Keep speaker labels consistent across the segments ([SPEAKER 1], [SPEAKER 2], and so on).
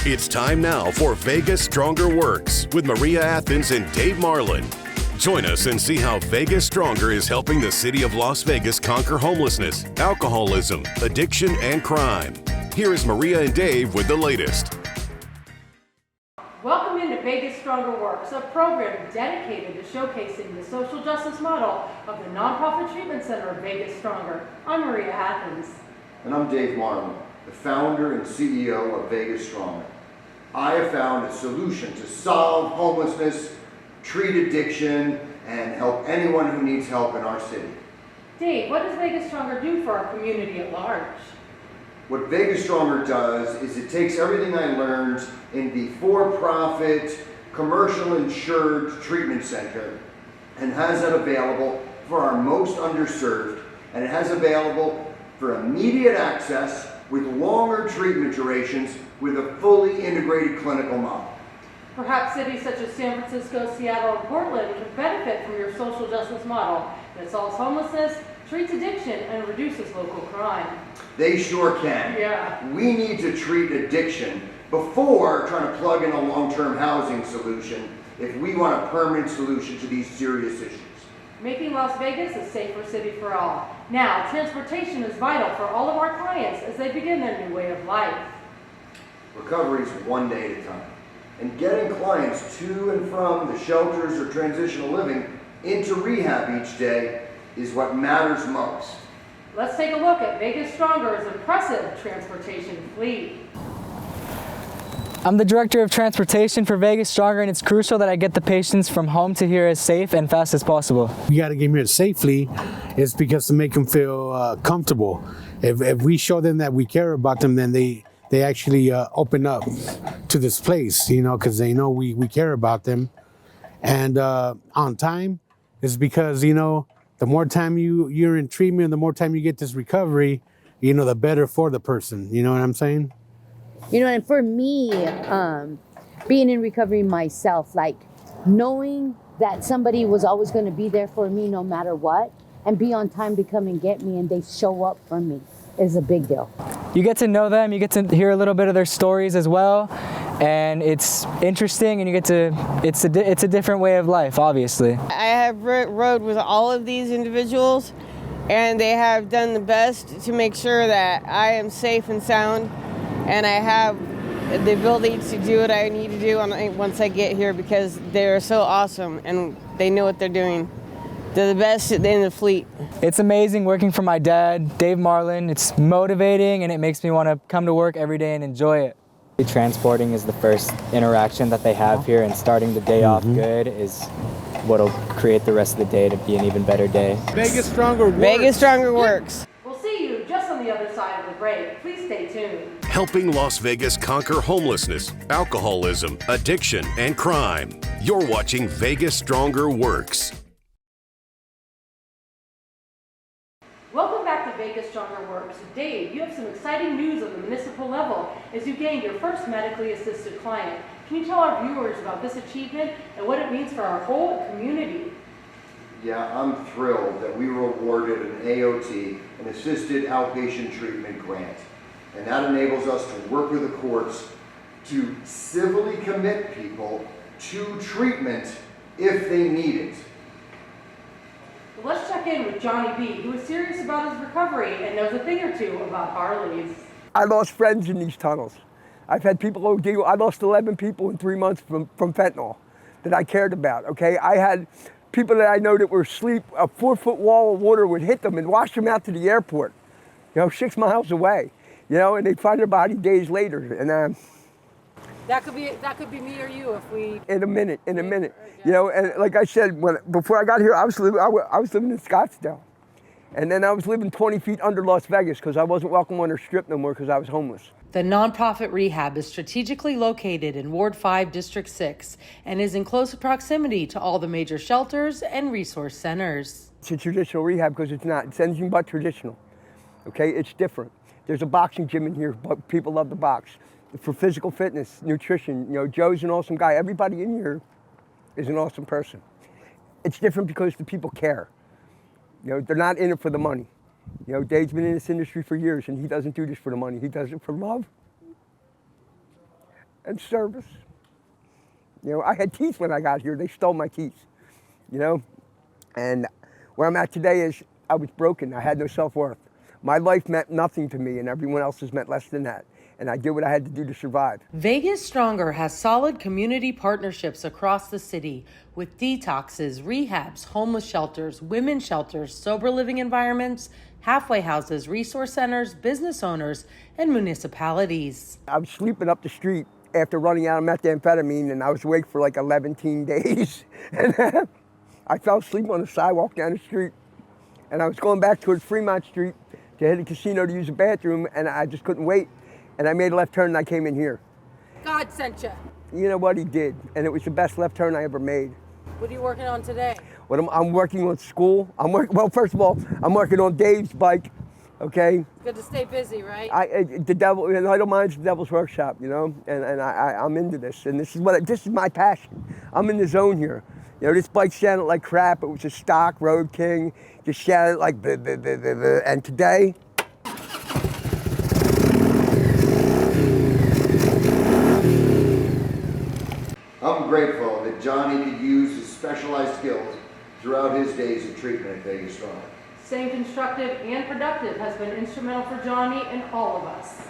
[SPEAKER 1] It's time now for Vegas Stronger Works with Maria Athens and Dave Marlin. Join us and see how Vegas Stronger is helping the city of Las Vegas conquer homelessness, alcoholism, addiction, and crime. Here is Maria and Dave with the latest.
[SPEAKER 2] Welcome into Vegas Stronger Works, a program dedicated to showcasing the social justice model of the nonprofit treatment center of Vegas Stronger. I'm Maria Athens.
[SPEAKER 3] And I'm Dave Marlin, the founder and CEO of Vegas Stronger. I have found a solution to solve homelessness, treat addiction, and help anyone who needs help in our city.
[SPEAKER 2] Dave, what does Vegas Stronger do for our community at large?
[SPEAKER 3] What Vegas Stronger does is it takes everything I learned in the for-profit, commercial insured treatment center and has it available for our most underserved, and it has available for immediate access with longer treatment durations with a fully integrated clinical model.
[SPEAKER 2] Perhaps cities such as San Francisco, Seattle, and Portland could benefit from your social justice model that solves homelessness, treats addiction, and reduces local crime.
[SPEAKER 3] They sure can.
[SPEAKER 2] Yeah.
[SPEAKER 3] We need to treat addiction before trying to plug in a long-term housing solution if we want a permanent solution to these serious issues.
[SPEAKER 2] Making Las Vegas a safer city for all. Now, transportation is vital for all of our clients as they begin their new way of life.
[SPEAKER 3] Recovery is one day at a time. And getting clients to and from the shelters or transitional living into rehab each day is what matters most.
[SPEAKER 2] Let's take a look at Vegas Stronger's impressive transportation fleet.
[SPEAKER 4] I'm the director of transportation for Vegas Stronger, and it's crucial that I get the patients from home to here as safe and fast as possible.
[SPEAKER 5] We got to get them here safely. It's because to make them feel comfortable. If we show them that we care about them, then they actually open up to this place, because they know we care about them. And on time is because, the more time you're in treatment, the more time you get this recovery, the better for the person. You know what I'm saying?
[SPEAKER 6] And for me, being in recovery myself, like knowing that somebody was always going to be there for me no matter what, and be on time to come and get me, and they show up for me is a big deal.
[SPEAKER 4] You get to know them, you get to hear a little bit of their stories as well, and it's interesting, and it's a different way of life, obviously.
[SPEAKER 7] I have rode with all of these individuals, and they have done the best to make sure that I am safe and sound, and I have the ability to do what I need to do once I get here, because they're so awesome and they know what they're doing. They're the best in the fleet.
[SPEAKER 4] It's amazing working for my dad, Dave Marlin. It's motivating, and it makes me want to come to work every day and enjoy it. Transporting is the first interaction that they have here, and starting the day off good is what'll create the rest of the day to be an even better day.
[SPEAKER 5] Vegas Stronger Works.
[SPEAKER 7] Vegas Stronger Works.
[SPEAKER 2] We'll see you just on the other side of the break. Please stay tuned.
[SPEAKER 1] Helping Las Vegas conquer homelessness, alcoholism, addiction, and crime. You're watching Vegas Stronger Works.
[SPEAKER 2] Welcome back to Vegas Stronger Works. Dave, you have some exciting news on the municipal level as you gained your first medically assisted client. Can you tell our viewers about this achievement and what it means for our whole community?
[SPEAKER 3] Yeah, I'm thrilled that we were awarded an AOT, an Assisted Outpatient Treatment Grant. And that enables us to work with the courts to civilly commit people to treatment if they need it.
[SPEAKER 2] Well, let's check in with Johnny B, who is serious about his recovery and knows a thing or two about Harleys.
[SPEAKER 8] I lost friends in these tunnels. I've had people OD. I lost 11 people in 3 months from fentanyl that I cared about, okay? I had people that I know that were asleep, a 4-foot wall of water would hit them and wash them out to the airport, 6 miles away, and they'd find their body days later. And
[SPEAKER 2] That could be me or you if we.
[SPEAKER 8] in a minute. And like I said, before I got here, I was living in Scottsdale, and then I was living 20 feet under Las Vegas because I wasn't welcome on their strip no more because I was homeless.
[SPEAKER 2] The nonprofit rehab is strategically located in Ward 5, District 6, and is in close proximity to all the major shelters and resource centers.
[SPEAKER 8] It's a traditional rehab because it's not. It's anything but traditional. Okay, it's different. There's a boxing gym in here, but people love the box. For physical fitness, nutrition, Joe's an awesome guy. Everybody in here is an awesome person. It's different because the people care. They're not in it for the money. Dave's been in this industry for years, and he doesn't do this for the money. He does it for love and service. You know, I had teeth when I got here. They stole my teeth, you know? And where I'm at today is I was broken. I had no self-worth. My life meant nothing to me, and everyone else's meant less than that. And I did what I had to do to survive.
[SPEAKER 2] Vegas Stronger has solid community partnerships across the city with detoxes, rehabs, homeless shelters, women's shelters, sober living environments, halfway houses, resource centers, business owners, and municipalities.
[SPEAKER 8] I was sleeping up the street after running out of methamphetamine, and I was awake for like 11 days. And I fell asleep on the sidewalk down the street. And I was going back towards Fremont Street to hit a casino to use the bathroom, and I just couldn't wait. And I made a left turn and I came in here.
[SPEAKER 2] God sent you.
[SPEAKER 8] You know what, he did. And it was the best left turn I ever made.
[SPEAKER 2] What are you working on today?
[SPEAKER 8] I'm working on school. Well, first of all, I'm working on Dave's bike, okay?
[SPEAKER 2] It's good to stay busy, right?
[SPEAKER 8] The devil, you know, I don't mind the devil's workshop, you know? And I'm into this. And this is my passion. I'm in the zone here. You know, this bike sounded like crap. It was a stock Road King. Just sounded like bleh, bleh, bleh, bleh, bleh. And today,
[SPEAKER 3] I'm grateful that Johnny could use his specialized skills throughout his days of treatment at Vegas Stronger.
[SPEAKER 2] Staying constructive and productive has been instrumental for Johnny and all of us.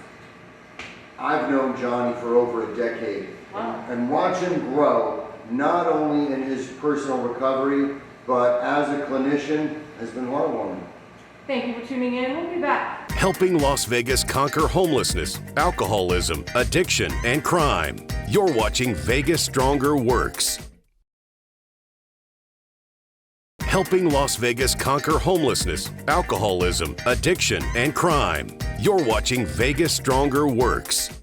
[SPEAKER 3] I've known Johnny for over a decade.
[SPEAKER 2] Wow.
[SPEAKER 3] And watch him grow, not only in his personal recovery, but as a clinician, has been heartwarming.
[SPEAKER 2] Thank you for tuning in. We'll be back.
[SPEAKER 1] Helping Las Vegas conquer homelessness, alcoholism, addiction, and crime. You're watching Vegas Stronger Works. Helping Las Vegas conquer homelessness, alcoholism, addiction, and crime. You're watching Vegas Stronger Works.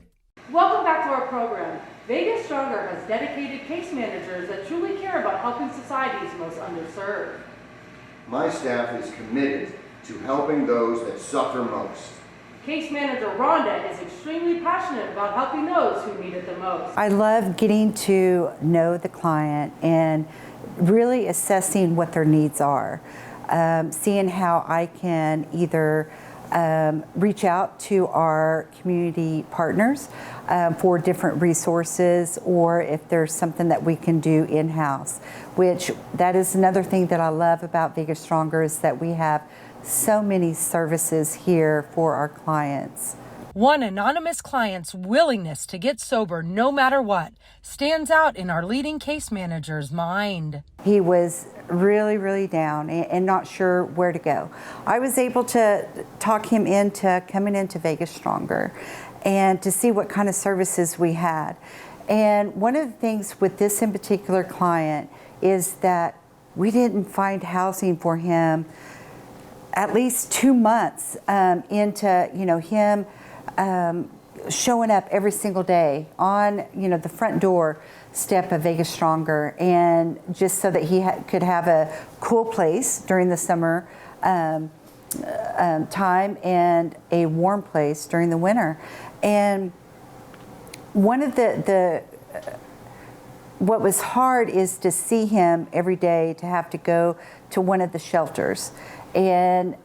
[SPEAKER 2] Welcome back to our program. Vegas Stronger has dedicated case managers that truly care about helping society's most underserved.
[SPEAKER 3] My staff is committed to helping those that suffer most.
[SPEAKER 2] Case manager Rhonda is extremely passionate about helping those who need it the most.
[SPEAKER 9] I love getting to know the client and really assessing what their needs are, seeing how I can either reach out to our community partners for different resources, or if there's something that we can do in-house, which that is another thing that I love about Vegas Stronger, is that we have so many services here for our clients.
[SPEAKER 2] One anonymous client's willingness to get sober no matter what stands out in our leading case manager's mind.
[SPEAKER 9] He was really, really down and not sure where to go. I was able to talk him into coming into Vegas Stronger and to see what kind of services we had. And one of the things with this in particular client is that we didn't find housing for him at least 2 months into him showing up every single day on the front door step of Vegas Stronger, and just so that he could have a cool place during the summer time and a warm place during the winter. And one of what was hard is to see him every day, to have to go to one of the shelters. And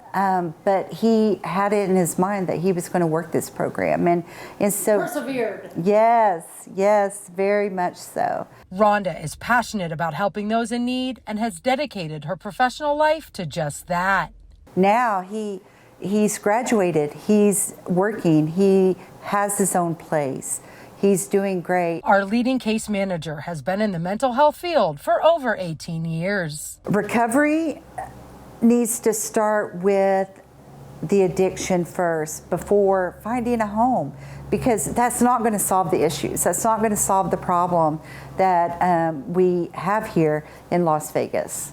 [SPEAKER 9] but he had it in his mind that he was going to work this program, and so
[SPEAKER 2] Persevered.
[SPEAKER 9] Yes, very much so.
[SPEAKER 2] Rhonda is passionate about helping those in need and has dedicated her professional life to just that.
[SPEAKER 9] Now he's graduated, he's working, he has his own place. He's doing great.
[SPEAKER 2] Our leading case manager has been in the mental health field for over 18 years.
[SPEAKER 9] Recovery needs to start with the addiction first before finding a home, because that's not going to solve the issues. That's not going to solve the problem that we have here in Las Vegas.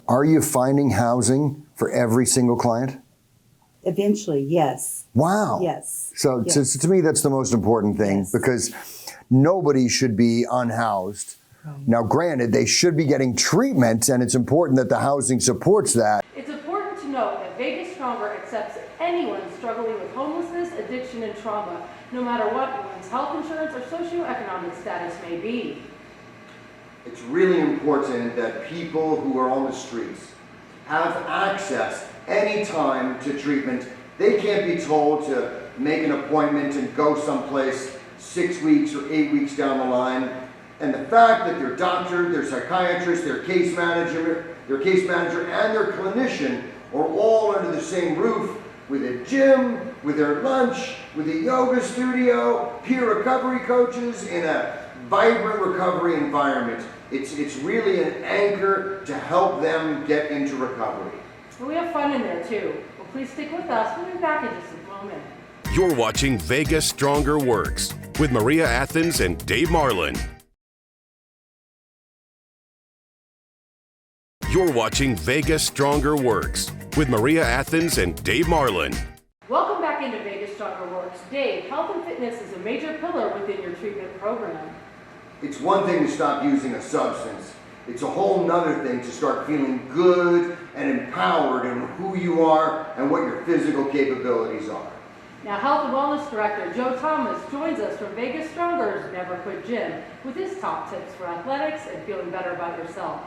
[SPEAKER 3] Are you finding housing for every single client?
[SPEAKER 10] Eventually, yes.
[SPEAKER 3] Wow.
[SPEAKER 10] Yes.
[SPEAKER 3] So
[SPEAKER 10] Yes.
[SPEAKER 3] to me, that's the most important thing,
[SPEAKER 10] Yes.
[SPEAKER 3] because nobody should be unhoused. Now, granted, they should be getting treatment, and it's important that the housing supports that.
[SPEAKER 2] It's important to note that Vegas Stronger accepts anyone struggling with homelessness, addiction, and trauma, no matter what one's health insurance or socioeconomic status may be.
[SPEAKER 3] It's really important that people who are on the streets have access anytime to treatment. They can't be told to make an appointment and go someplace 6 weeks or 8 weeks down the line. And the fact that their doctor, their psychiatrist, their case manager, and their clinician are all under the same roof, with a gym, with their lunch, with a yoga studio, peer recovery coaches, in a vibrant recovery environment. It's really an anchor to help them get into recovery.
[SPEAKER 2] Well, we have fun in there too. Well, please stick with us. We'll be back in just a moment.
[SPEAKER 1] You're watching Vegas Stronger Works with Maria Athens and Dave Marlin. You're watching Vegas Stronger Works with Maria Athens and Dave Marlin.
[SPEAKER 2] Welcome back into Vegas Stronger Works. Dave, health and fitness is a major pillar within your treatment program.
[SPEAKER 3] It's one thing to stop using a substance. It's a whole nother thing to start feeling good and empowered in who you are and what your physical capabilities are.
[SPEAKER 2] Now, Health and Wellness Director Joe Thomas joins us from Vegas Stronger's Never Quit Gym with his top tips for athletics and feeling better about yourself.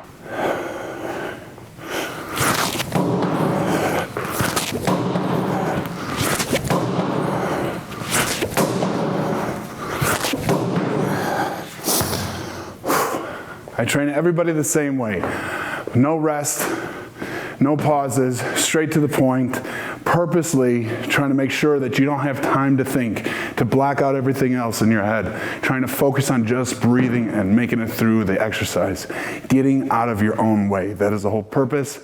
[SPEAKER 11] I train everybody the same way. No rest, no pauses, straight to the point, purposely trying to make sure that you don't have time to think, to black out everything else in your head, trying to focus on just breathing and making it through the exercise, getting out of your own way. That is the whole purpose.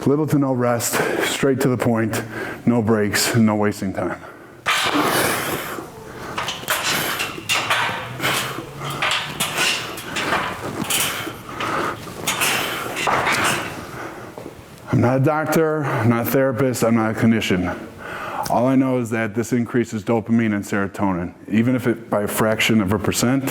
[SPEAKER 11] Little to no rest, straight to the point, no breaks, no wasting time. I'm not a doctor, I'm not a therapist, I'm not a clinician. All I know is that this increases dopamine and serotonin, even if it by a fraction of a percent.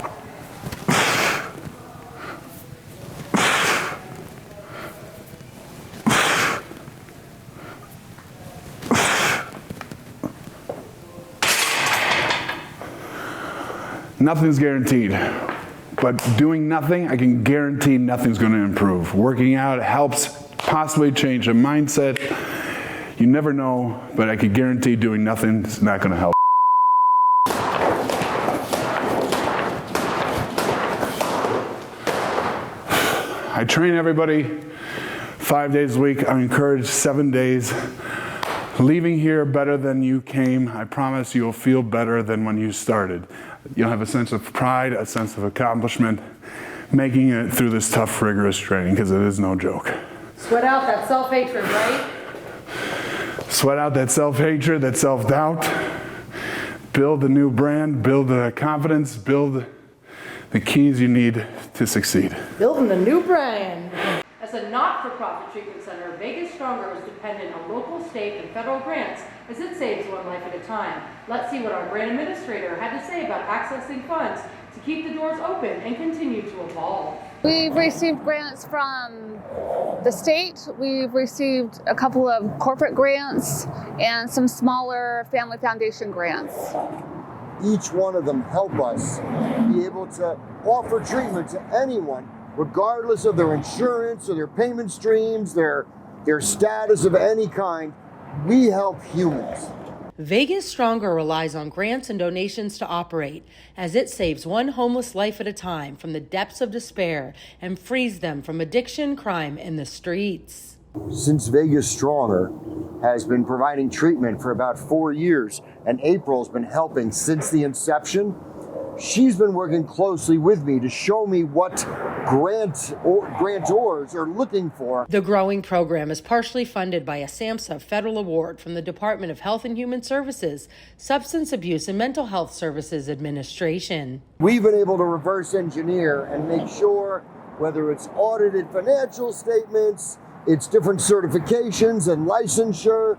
[SPEAKER 11] Nothing's guaranteed, but doing nothing, I can guarantee nothing's going to improve. Working out helps possibly change a mindset. You never know, but I can guarantee doing nothing is not going to help. I train everybody 5 days a week. I encourage 7 days. Leaving here better than you came, I promise you'll feel better than when you started. You'll have a sense of pride, a sense of accomplishment, making it through this tough, rigorous training, because it is no joke.
[SPEAKER 2] Sweat out that self-hatred, right?
[SPEAKER 11] Sweat out that self-hatred, that self-doubt. Build a new brand, build the confidence, build the keys you need to succeed.
[SPEAKER 2] Building the new brand. As a not-for-profit treatment center, Vegas Stronger is dependent on local, state, and federal grants as it saves one life at a time. Let's see what our grant administrator had to say about accessing funds to keep the doors open and continue to evolve.
[SPEAKER 12] We've received grants from the state, we've received a couple of corporate grants, and some smaller family foundation grants.
[SPEAKER 3] Each one of them help us be able to offer treatment to anyone, regardless of their insurance or their payment streams, their status of any kind. We help humans.
[SPEAKER 13] Vegas Stronger relies on grants and donations to operate, as it saves one homeless life at a time from the depths of despair and frees them from addiction, crime, and the streets.
[SPEAKER 3] Since Vegas Stronger has been providing treatment for about 4 years, and April's been helping since the inception, she's been working closely with me to show me what grantors are looking for.
[SPEAKER 13] The growing program is partially funded by a SAMHSA federal award from the Department of Health and Human Services, Substance Abuse and Mental Health Services Administration.
[SPEAKER 3] We've been able to reverse engineer and make sure, whether it's audited financial statements, it's different certifications and licensure,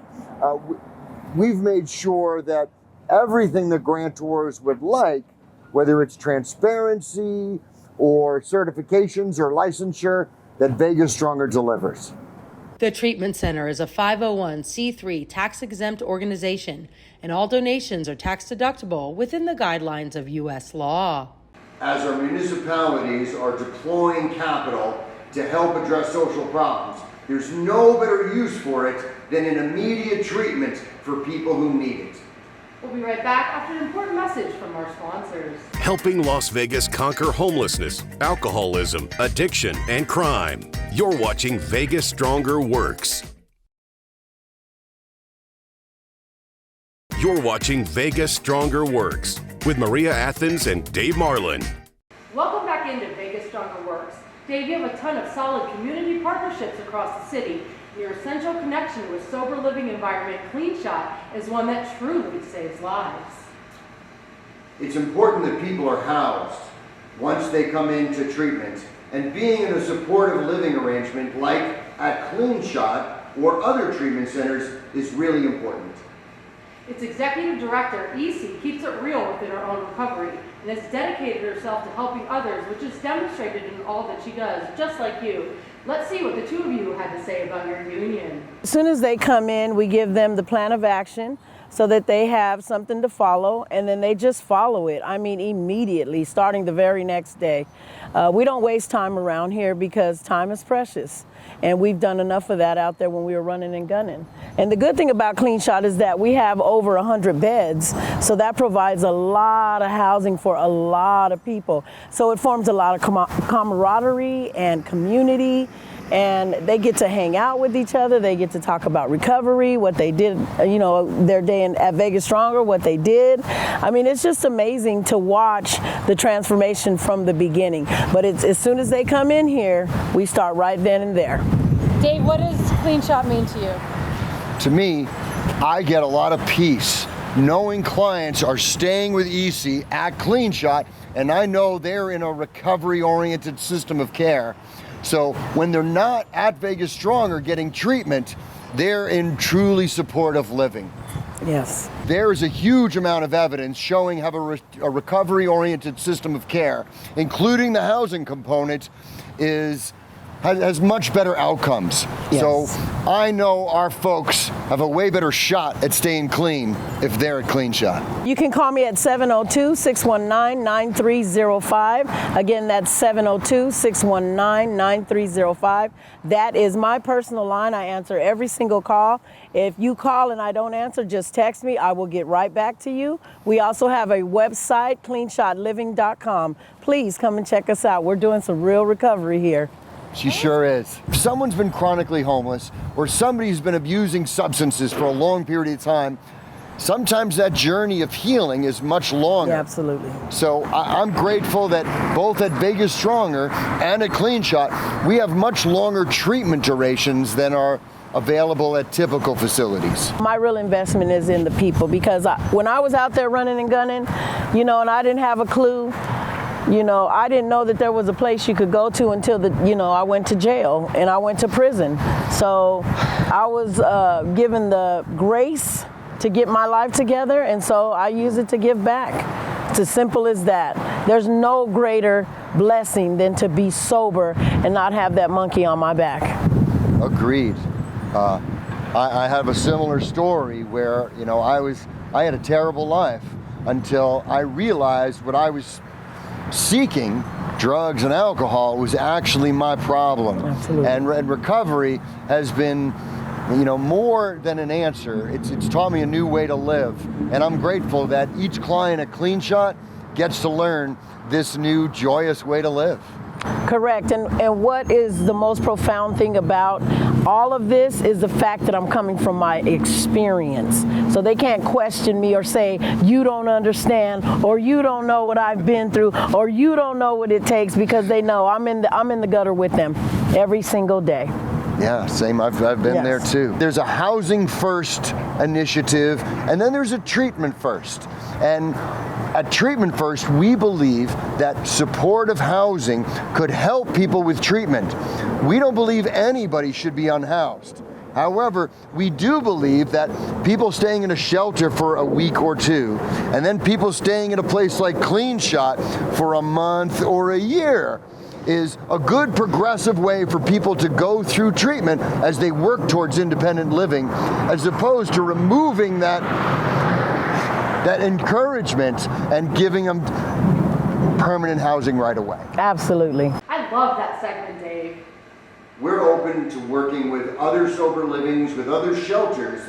[SPEAKER 3] we've made sure that everything the grantors would like, whether it's transparency or certifications or licensure, that Vegas Stronger delivers.
[SPEAKER 13] The treatment center is a 501c3 tax-exempt organization, and all donations are tax-deductible within the guidelines of U.S. law.
[SPEAKER 3] As our municipalities are deploying capital to help address social problems, there's no better use for it than an immediate treatment for people who need it.
[SPEAKER 2] We'll be right back after an important message from our sponsors.
[SPEAKER 1] Helping Las Vegas conquer homelessness, alcoholism, addiction, and crime. You're watching Vegas Stronger Works. You're watching Vegas Stronger Works with Maria Athens and Dave Marlin.
[SPEAKER 2] Welcome back into Vegas Stronger Works. Dave, you have a ton of solid community partnerships across the city. Your essential connection with sober living environment Clean Shot is one that truly saves lives.
[SPEAKER 3] It's important that people are housed once they come into treatment, and being in a supportive living arrangement like at Clean Shot or other treatment centers is really important.
[SPEAKER 2] Its executive director, EC, keeps it real within her own recovery and has dedicated herself to helping others, which is demonstrated in all that she does, just like you. Let's see what the two of you had to say about your union.
[SPEAKER 14] As soon as they come in, we give them the plan of action so that they have something to follow, and then they just follow it. I mean, immediately, starting the very next day. We don't waste time around here because time is precious. And we've done enough of that out there when we were running and gunning. And the good thing about Clean Shot is that we have over 100 beds, so that provides a lot of housing for a lot of people. So it forms a lot of camaraderie and community, and they get to hang out with each other. They get to talk about recovery, what they did, you know, their day at Vegas Stronger, what they did. I mean, it's just amazing to watch the transformation from the beginning. But it's, as soon as they come in here, we start right then and there.
[SPEAKER 2] Dave, what does Clean Shot mean to you?
[SPEAKER 3] To me, I get a lot of peace knowing clients are staying with EC at Clean Shot, and I know they're in a recovery-oriented system of care. So when they're not at Vegas Stronger getting treatment, they're in truly supportive living.
[SPEAKER 14] Yes.
[SPEAKER 3] There is a huge amount of evidence showing how a recovery-oriented system of care, including the housing component, has much better outcomes.
[SPEAKER 14] Yes.
[SPEAKER 3] So I know our folks have a way better shot at staying clean if they're at Clean Shot.
[SPEAKER 14] You can call me at 702-619-9305. Again, that's 702-619-9305. That is my personal line. I answer every single call. If you call and I don't answer, just text me. I will get right back to you. We also have a website, cleanshotliving.com. Please come and check us out. We're doing some real recovery here.
[SPEAKER 3] She sure is. If someone's been chronically homeless or somebody's been abusing substances for a long period of time, sometimes that journey of healing is much longer.
[SPEAKER 14] Yeah, absolutely.
[SPEAKER 3] So I'm grateful that both at Vegas Stronger and at Clean Shot, we have much longer treatment durations than are available at typical facilities.
[SPEAKER 14] My real investment is in the people, because when I was out there running and gunning, you know, and I didn't have a clue, you know, I didn't know that there was a place you could go to until I went to jail and I went to prison. So I was given the grace to get my life together, and so I use it to give back. It's as simple as that. There's no greater blessing than to be sober and not have that monkey on my back.
[SPEAKER 3] Agreed. I have a similar story where, you know, I had a terrible life until I realized what I was seeking, drugs and alcohol, was actually my problem.
[SPEAKER 14] Absolutely.
[SPEAKER 3] And recovery has been, you know, more than an answer. It's taught me a new way to live, and I'm grateful that each client at Clean Shot gets to learn this new joyous way to live.
[SPEAKER 14] Correct. And what is the most profound thing about all of this is the fact that I'm coming from my experience. So they can't question me or say, you don't understand, or you don't know what I've been through, or you don't know what it takes, because they know I'm in the gutter with them every single day.
[SPEAKER 3] Yeah, same. I've been
[SPEAKER 14] Yes.
[SPEAKER 3] there too. There's a housing first initiative, and then there's a treatment first. And at Treatment First, we believe that supportive housing could help people with treatment. We don't believe anybody should be unhoused. However, we do believe that people staying in a shelter for a week or two, and then people staying in a place like Clean Shot for a month or a year, is a good progressive way for people to go through treatment as they work towards independent living, as opposed to removing that encouragement and giving them permanent housing right away.
[SPEAKER 14] Absolutely.
[SPEAKER 2] I love that segment, Dave.
[SPEAKER 3] We're open to working with other sober livings, with other shelters,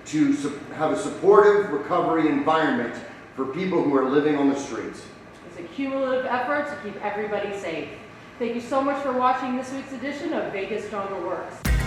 [SPEAKER 3] to have a supportive recovery environment for people who are living on the streets.
[SPEAKER 2] It's a cumulative effort to keep everybody safe. Thank you so much for watching this week's edition of Vegas Stronger Works.